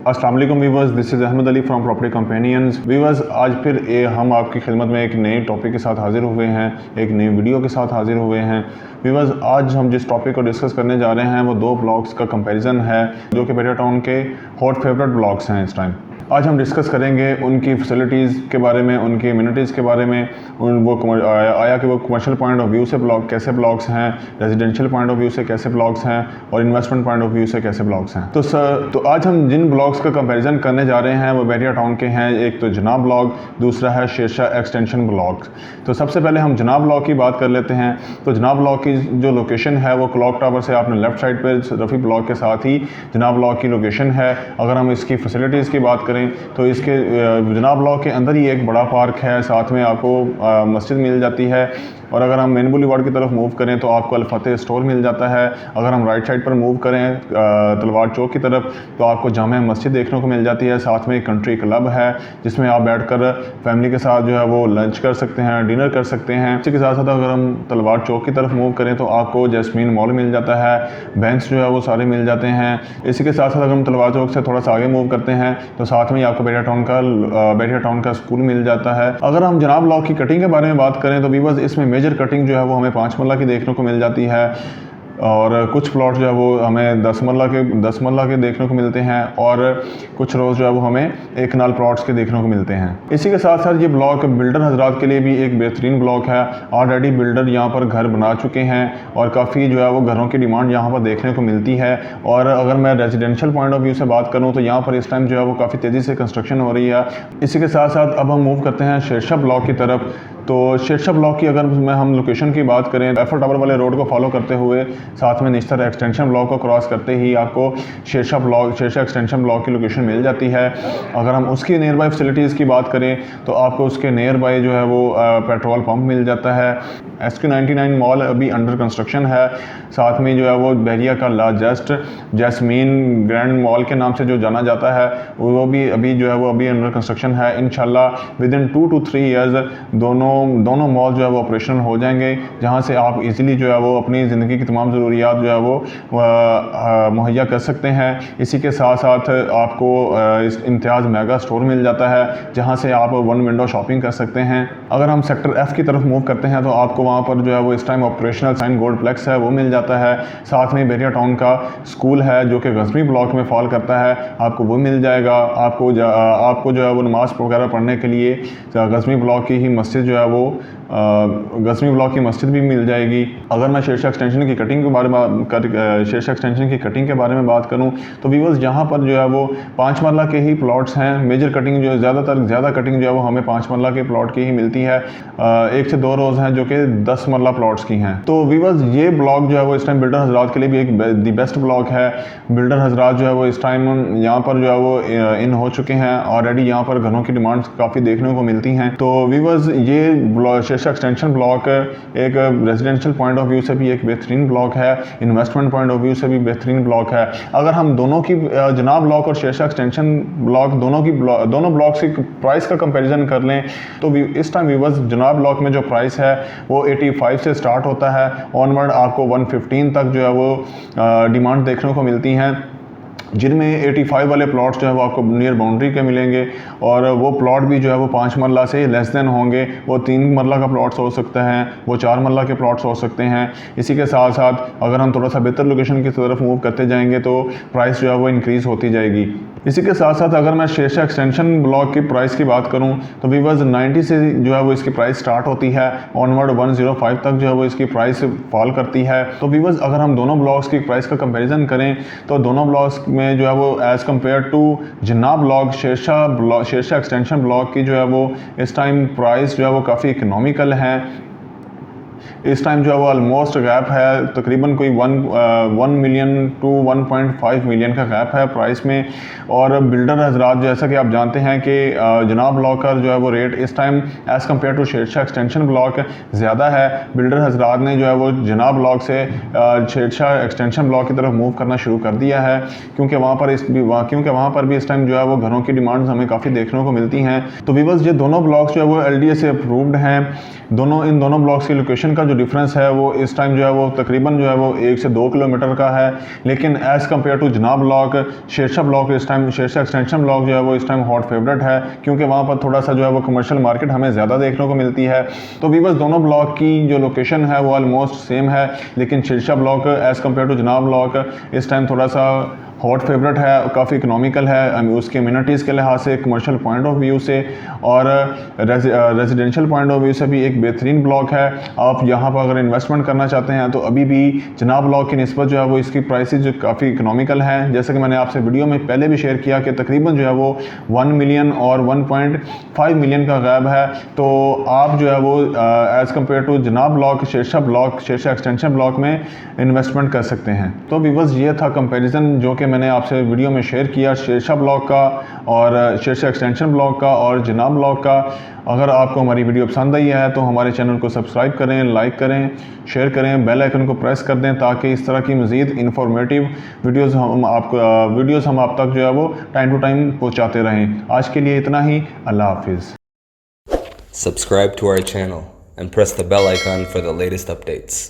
अस्सलाम वालेकुम viewers, this is Ahmad Ali from property companions. Viewers, आज फिर हम आपकी खिदमत में एक नए टॉपिक के साथ हाजिर हुए हैं, एक नई वीडियो के साथ हाजिर हुए हैं। व्यूअर्स, आज हम जिस टॉपिक को डिस्कस करने जा रहे हैं वो दो ब्लॉग्स का कंपैरिजन है जो कि बैरिया टाउन के हॉट फेवरेट ब्लॉग्स हैं इस टाइम। आज हम डिस्कस करेंगे उनकी फैसिलिटीज़ के बारे में, उनकी इम्यूनिटीज़ के बारे में, आया कि वो कमर्शियल पॉइंट ऑफ व्यू से कैसे ब्लॉग्स हैं, रेजिडेंशियल पॉइंट ऑफ व्यू से कैसे ब्लॉग्स हैं और इन्वेस्टमेंट पॉइंट ऑफ व्यू से कैसे ब्लॉग्स हैं। तो आज हम जिन ब्लॉग्स का कंपैरिजन करने जा रहे हैं वो बैरिया टाउन के हैं। एक तो जनाब ब्लॉग, दूसरा है शेरशाह एक्सटेंशन ब्लॉग। तो सबसे पहले हम जनाब ब्लॉग की बात कर लेते हैं। तो जनाब ब्लॉग की जो लोकेशन है वो क्लॉक टावर से आपने लेफ्ट साइड पर रफ़ी ब्लॉग के साथ ही जनाब ब्लॉग की लोकेशन है। अगर हम इसकी फैसिलिटीज़ की बात करें तो इसके जनाब ब्लॉक के अंदर ही एक बड़ा पार्क है, साथ में आपको मस्जिद मिल जाती है। और अगर हम मेन बुलीवार्ड की तरफ मूव करें तो आपको अल फतेह स्टोर मिल जाता है। अगर हम राइट साइड पर मूव करें तलवार चौक की तरफ तो आपको जामा मस्जिद देखने को मिल जाती है। साथ में एक कंट्री क्लब है जिसमें आप बैठकर फैमिली के साथ जो है वो लंच कर सकते हैं, डिनर कर सकते हैं। इसी के साथ साथ अगर हम तलवार चौक की तरफ मूव करें तो आपको जैस्मीन मॉल मिल जाता है, बैंक्स जो है वो सारे मिल जाते हैं। इसी के साथ साथ अगर हम तलवार चौक से थोड़ा सा आगे मूव करते हैं तो साथ में आपको बैरिया टाउन का स्कूल मिल जाता है। अगर हम जनाब ब्लॉक की कटिंग के बारे में बात करें तो व्यूअर्स, इसमें मेजर कटिंग जो है वो हमें 5 मरला की देखने को मिल जाती है और कुछ प्लॉट जो है वो हमें 10 मरला के देखने को मिलते हैं और कुछ रोज़ जो है वो हमें 1 कनाल प्लॉट्स के देखने को मिलते हैं। इसी के साथ साथ ये ब्लॉक बिल्डर हजरात के लिए भी एक बेहतरीन ब्लॉक है। ऑलरेडी बिल्डर यहाँ पर घर बना चुके हैं और काफ़ी जो है वो घरों की डिमांड यहाँ पर देखने को मिलती है। और अगर मैं रेजिडेंशियल पॉइंट ऑफ व्यू से बात करूँ तो यहाँ पर इस टाइम जो है वो काफ़ी तेज़ी से कंस्ट्रक्शन हो रही है। इसी के साथ साथ अब हम मूव करते हैं शेरशाह ब्लॉक की तरफ। तो शेरशाह ब्लॉक की अगर हम लोकेशन की बात करें, एफर टावर वाले रोड को फॉलो करते हुए साथ में निश्तर एक्सटेंशन ब्लॉक को क्रॉस करते ही आपको शेरशाह एक्सटेंशन ब्लॉक की लोकेशन मिल जाती है। अगर हम उसकी नियर बाई फैसिलिटीज़ की बात करें तो आपको उसके नियर बाई जो है वो पेट्रोल पंप मिल जाता है। SQ99 मॉल अभी अंडर कंस्ट्रक्शन है। साथ में जो है वो बैरिया का लार्जेस्ट जैस्मीन ग्रैंड मॉल के नाम से जो जाना जाता है वो भी अभी जो है वो अभी अंडर कंस्ट्रक्शन है। इंशाल्लाह विदिन 2 to 3 ईयर्स दोनों मॉल जो है वो ऑपरेशनल हो जाएंगे, जहां से आप इजीली जो है वो अपनी ज़िंदगी की तमाम ज़रूरियात जो है वो मुहैया कर सकते हैं। इसी के साथ साथ आपको इस इम्तियाज़ मेगा स्टोर मिल जाता है जहां से आप 1 विंडो शॉपिंग कर सकते हैं। अगर हम सेक्टर F की तरफ मूव करते हैं तो आपको वहां पर जो है वो इस time operational sign gold plex है वो मिल जाता है। साथ में बैरिया टाउन का स्कूल है जो कि गज़नी ब्लॉक में फॉल करता है, आपको वो मिल जाएगा। आपको जो है वो नमाज़ वगैरह पढ़ने के लिए गज़नी ब्लॉक की ही मस्जिद जो है वो गज़नी ब्लॉक की मस्जिद भी मिल जाएगी। अगर मैं शेरशाह एक्सटेंशन की कटिंग के बारे में बात करूं तो व्यूअर्स, यहाँ पर जो है वो 5 मरला के ही प्लॉट्स हैं। मेजर कटिंग जो ज़्यादा कटिंग जो है वो हमें 5 मरला के प्लॉट की ही मिलती है। 1 से 2 रोज़ हैं जो कि 10 मरला प्लॉट्स की हैं। तो व्यूअर्स, ये ब्लॉक जो है वो इस टाइम बिल्डर हजरात के लिए भी एक दी बेस्ट ब्लॉक है। बिल्डर हजरात जो है वो इस टाइम यहाँ पर जो है वो इन हो चुके हैं। ऑलरेडी यहाँ पर घरों की डिमांड काफ़ी देखने को मिलती हैं। तो व्यूअर्स, ये शेरशाह एक्सटेंशन ब्लॉक एक रेजिडेंशियल पॉइंट ऑफ व्यू से भी एक बेहतरीन ब्लॉक है, इन्वेस्टमेंट पॉइंट ऑफ व्यू से भी बेहतरीन ब्लॉक है। अगर हम दोनों की जनाब ब्लॉक और शेरशाह एक्सटेंशन ब्लॉक दोनों ब्लॉक्स की प्राइस का कंपैरिजन कर लें तो इस टाइम व्यूअर्स, जनाब ब्लॉक में जो प्राइस है वो 85 से स्टार्ट होता है। ऑनवर्ड आपको 115 तक जो है वो डिमांड देखने को मिलती हैं, जिनमें 85 वाले प्लॉट्स जो है वो आपको नियर बाउंड्री के मिलेंगे और वो प्लॉट भी जो है वो 5 मरला से लेस देन होंगे। वो 3 मरला का प्लॉट्स हो सकते हैं, वो 4 मरला के प्लॉट्स हो सकते हैं। इसी के साथ साथ अगर हम थोड़ा सा बेहतर लोकेशन की तरफ मूव करते जाएंगे तो प्राइस जो है वो इंक्रीज़ होती जाएगी। इसी के साथ साथ अगर मैं शेरशाह एक्सटेंशन ब्लॉक की प्राइस की बात करूं तो व्यूअर्स, 90 से जो है वो इसकी प्राइस स्टार्ट होती है, ऑनवर्ड 105 तक जो है वो इसकी प्राइस फॉल करती है। तो व्यूअर्स, अगर हम दोनों ब्लॉक्स की प्राइस का कंपैरिजन करें तो दोनों ब्लॉक्स में जो है वो as compare to Janab block, Sher Shah extension block की जो है वो इस टाइम प्राइस जो है वो काफ़ी इकनॉमिकल है। इस टाइम जो है वो ऑलमोस्ट गैप है, तकरीबन कोई 1 मिलियन टू 1.5 मिलियन का गैप है प्राइस में। और बिल्डर हजरात, जैसा कि आप जानते हैं कि जनाब ब्लॉक का जो है वो रेट इस time as compare to Shershah extension block ज़्यादा है। बिल्डर हजरात ने जो है वो जनाब ब्लॉक से शेरशाह एक्सटेंशन ब्लॉक की तरफ मूव करना शुरू कर दिया है, क्योंकि वहाँ पर भी इस टाइम जो है वो घरों की डिमांड्स हमें काफ़ी देखने को मिलती हैं। तो व्यूअर्स, ये दोनों ब्लॉक्स जो है वो LDA से अप्रूव्ड हैं। इन दोनों ब्लॉक्स की लोकेशन लोकेशन का जो डिफरेंस है वो इस टाइम जो है वो तकरीबन जो है वो 1 से 2 किलोमीटर का है, लेकिन as compare to Janab block, Sher Shah block इस टाइम, शेरशाह एक्सटेंशन ब्लॉक जो है वो इस टाइम हॉट फेवरेट है, क्योंकि वहाँ पर थोड़ा सा जो है वो कमर्शियल मार्केट हमें ज़्यादा देखने को मिलती है। तो वीवर्स दोनों ब्लॉक की जो लोकेशन है वो ऑलमोस्ट सेम है, लेकिन Shershah block as compare to Janab block इस टाइम थोड़ा सा हॉट फेवरेट है, काफ़ी इकोनॉमिकल है उसके अम्यूनिटीज़ के लिहाज से, कमर्शियल पॉइंट ऑफ व्यू से और रेजिडेंशियल पॉइंट ऑफ व्यू से भी एक बेहतरीन ब्लॉक है। आप यहाँ पर अगर इन्वेस्टमेंट करना चाहते हैं तो अभी भी जनाब ब्लॉक की निस्बत जो है वो इसकी प्राइसेस जो काफ़ी इकोनॉमिकल हैं, जैसे कि मैंने आपसे वीडियो में पहले भी शेयर किया कि तकरीबन जो है वो 1 मिलियन और 1.5 मिलियन का गैप है। तो आप जो है वो as compare to Janab block, Sher Shah extension block में इन्वेस्टमेंट कर सकते हैं। तो व्यूअर्स ये था कंपैरिजन जो कि मैंने आपसे वीडियो में शेयर किया शेरशाह ब्लॉक का और शेरशाह एक्सटेंशन ब्लॉक का और जनाब ब्लॉक का। अगर आपको हमारी वीडियो पसंद आई है तो हमारे चैनल को सब्सक्राइब करें, लाइक करें, शेयर करें, बेल आइकन को प्रेस कर दें ताकि इस तरह की मज़ीद इंफॉर्मेटिव वीडियोस हम आप तक जो है वो टाइम टू टाइम पहुँचाते रहें। आज के लिए इतना ही। अल्लाह हाफिज़। Subscribe to our channel and press the bell icon for the latest updates.